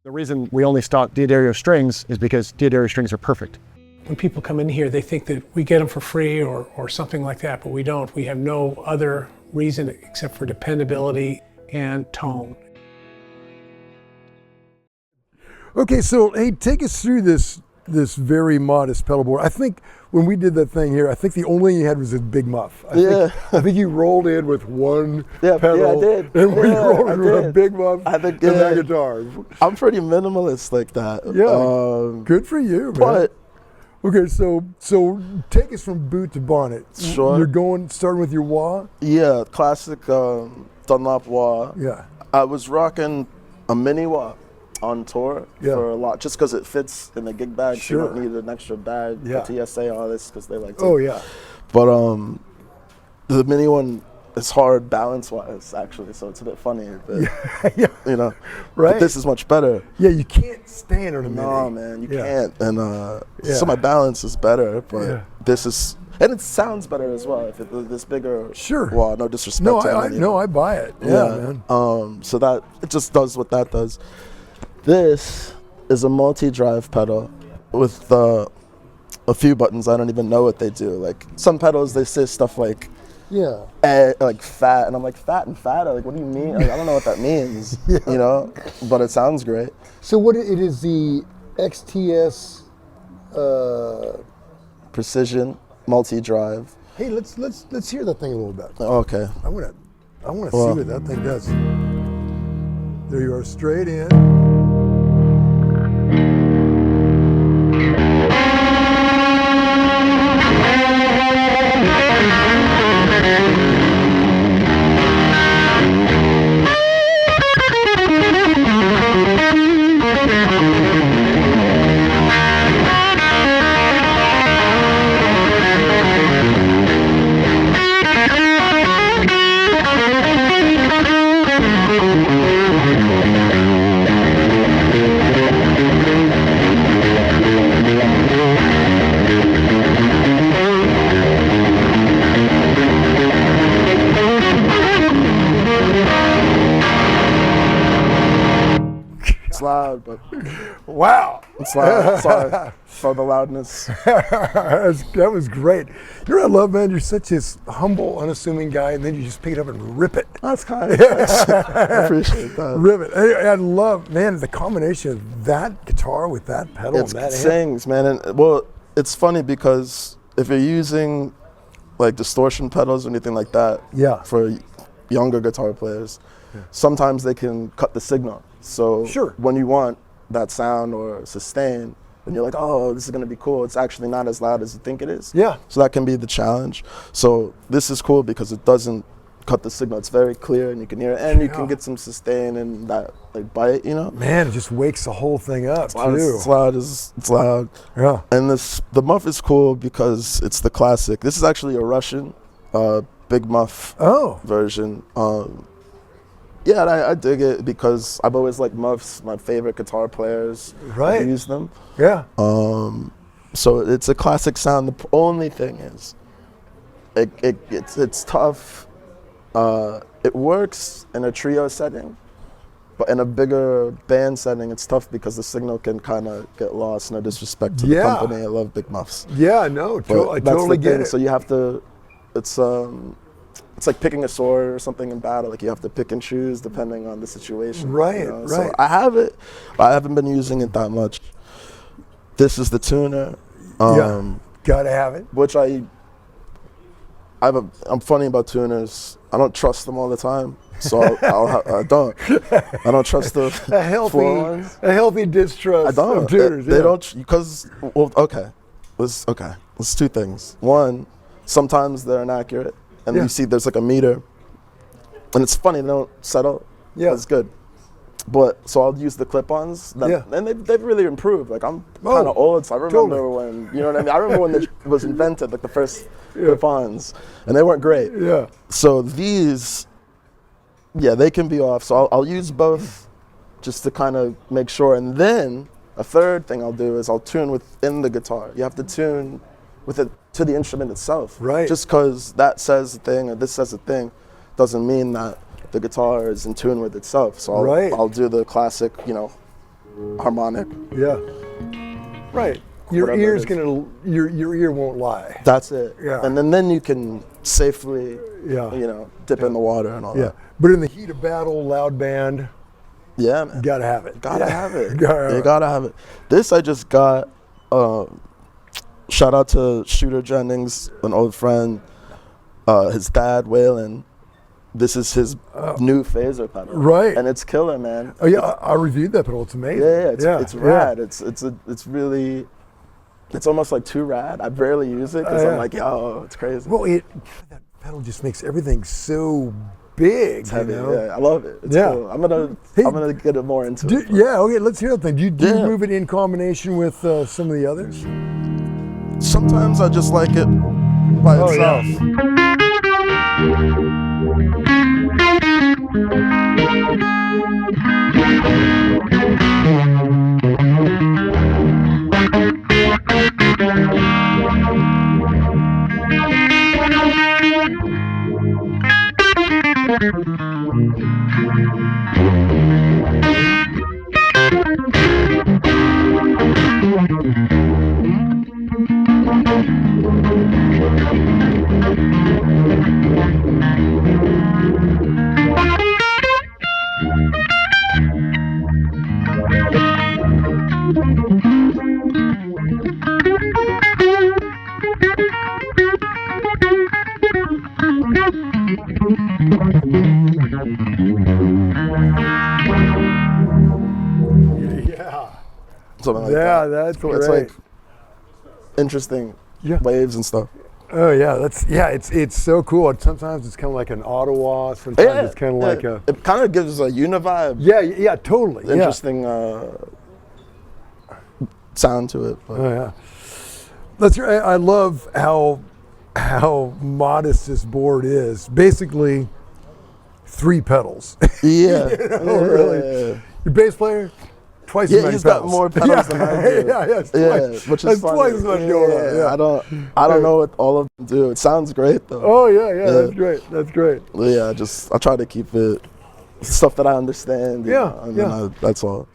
The reason we only stock D'Addario strings is because D'Addario strings are perfect. When people come in here, they think that we get them for free or something like that, but we don't. We have no other reason except for dependability and tone. Okay, so hey, take us through this very modest pedal board. I think when we did that thing here, I think the only thing you had was a big Muff. I think you rolled in with one pedal. Yeah, I did. And we rolled in with a big Muff I think, and that guitar. I'm pretty minimalist like that. Yeah, good for you, man. But okay, so take us from boot to bonnet. Sure. You're starting with your wah? Yeah, classic Dunlop wah. Yeah. I was rocking a mini wah on tour for a lot, just because it fits in the gig bag. Sure. So you don't need an extra bag, TSA, all this, because they like to. Oh, yeah. But the mini one is hard balance-wise, actually, so it's a bit funny. But, you know, right. But this is much better. Yeah, you can't stand on a mini. No, man, you can't. And so my balance is better, but this is. And it sounds better as well if it's this bigger. Sure. Well, no disrespect to anyone. No, I buy it. Yeah, man. So that it just does what that does. This is a multi-drive pedal with a few buttons. I don't even know what they do. Like some pedals, they say stuff like like fat, and I'm like, fat and fatter. Like, what do you mean? Like, I don't know what that means. You know, but it sounds great. So what it is the XTS Precision multi-drive. Hey, let's hear that thing a little bit. Okay. I want to see what that thing does. There you are, straight in. It's loud, but wow, it's loud. Sorry for the loudness. That was great. You're I love, man. You're such a humble, unassuming guy, and then you just pick it up and rip it. That's kind of nice. I appreciate that. Rip it. I love, man, the combination of that guitar with that pedal. It sings, man. And well, it's funny because if you're using like distortion pedals or anything like that, for younger guitar players, sometimes they can cut the signal. So when you want that sound or sustain, then you're like, oh, this is gonna be cool. It's actually not as loud as you think it is. Yeah. So that can be the challenge. So this is cool because it doesn't cut the signal. It's very clear and you can hear it, and you can get some sustain and that like bite, you know? Man, it just wakes the whole thing up too. It's loud. It's loud. Yeah. And the Muff is cool because it's the classic. This is actually a Russian Big Muff version. Yeah, I dig it because I've always liked Muffs. My favorite guitar players use them. Yeah. So it's a classic sound. The only thing is, it's tough. It works in a trio setting, but in a bigger band setting, it's tough because the signal can kind of get lost. No disrespect to the company, I love Big Muffs. Yeah, no, I totally get it. So you have to. It's like picking a sword or something in battle. Like you have to pick and choose depending on the situation. Right, you know? right. So I have it, but I haven't been using it that much. This is the tuner. Gotta have it. Which I'm funny about tuners. I don't trust them all the time, so I don't trust the a healthy distrust of tuners. They don't because There's two things. One, sometimes they're inaccurate. And you see there's like a meter, and it's funny, they don't settle. Yeah, it's good. But so I'll use the clip-ons, and they've really improved. Like I'm kind of old, so I remember when, you know what I mean. I remember when it was invented, like the first clip-ons, and they weren't great. Yeah. So these, they can be off. So I'll use both, just to kind of make sure. And then a third thing I'll do is I'll tune within the guitar. You have to tune with it to the instrument itself. Right. Just because that says a thing or this says a thing doesn't mean that the guitar is in tune with itself. So I'll do the classic, harmonic. Yeah. Right. Your Whatever ear's it is. gonna your ear won't lie. That's it. Yeah. And then you can safely, Yeah. you know, dip in the water and all Yeah. that. But in the heat of battle, loud band, Yeah, man. you gotta have it. Gotta Yeah. have it. Gotta have You it. gotta have it. This I just got. Shout out to Shooter Jennings, an old friend. His dad, Waylon. This is his new phaser pedal. Right. And it's killer, man. Oh yeah, I reviewed that pedal. It's amazing. Yeah, it's rad. It's really, it's almost like too rad. I barely use it because I'm like, yo, it's crazy. Well, that pedal just makes everything so big. It's heavy. You know? Yeah, I love it. It's Yeah. cool. I'm gonna get it more into it. Yeah. Okay. Let's hear that thing. Do you Yeah. move it in combination with some of the others? Sometimes I just like it by Oh, itself. Yeah. Something like Yeah, that. that's Cool. It's great. like interesting Yeah. waves and stuff. Oh yeah, it's so cool. And sometimes it's kind of like an Ottawa. Sometimes it's kind of like a. It kind of gives a univibe. Yeah, totally. Yeah. Interesting sound to it. But. Oh yeah. That's right. I love how modest this board is. Basically, 3 pedals. Yeah. Really. Your bass player, twice as many he's pedals. got more pedals than I do. Twice. Which is That's funny. twice as much going on. Yeah. I don't know what all of them do. It sounds great though. Oh yeah, that's great. That's great. Yeah, I try to keep it stuff that I understand. you Yeah, know, and yeah. then that's all.